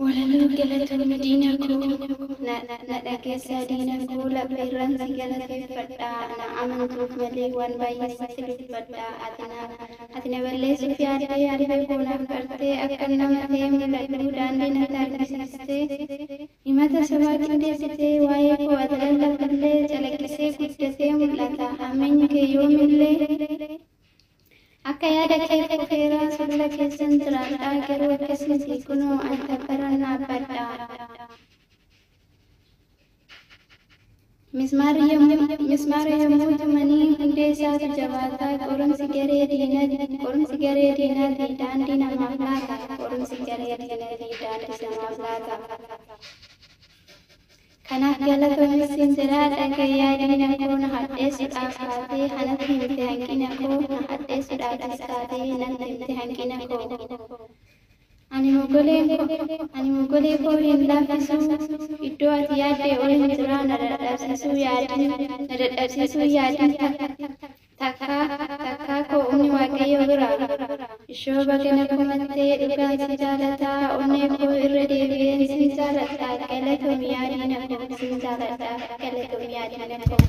Walaloo galatoomii diina koo na dhageessaa diina koo laphee irraan si galateeffadha na amantuuf malee waan baay'ee sitti dubbadha ati na balleessuuf yaadde koo naaf qartee akka nama ta'e mul'adhu daandii natti argisiistee himata sobaa qindeessitee waa'ee koo ati lallafallee calaqqisee guddatee mul'ata hammeenyi kee yoomillee akka yaada kee kufeera sulula keessan jiraadha garuu akkasii kunoo anta barana badda mismaara yommuu tumanii hundee isaatu jabaataa qorumsi garee diinaati daandii namaaf laata qorumsi garee diinaati daandii namaaf laata kanaaf galatoomii siin jedhaa dhagayyaa diina koo na hadheessuudhaaf kaatee anatti himte hanqina koo na hadheessuudhaafis kaatee natti himte hanqina koo ani mogolee koo hin laaffisu iddoo ati yaadde ol hin jiraa na dadhabsiisuu yaadin takkaa koo humni waaqayyo biraa ishoo bagana kumattee dhugaan si jaalataa onnee koo irra deebi'een sin jaaladha galatoomii yaa diina koo sin jaaladha galatoomii yaa diina koo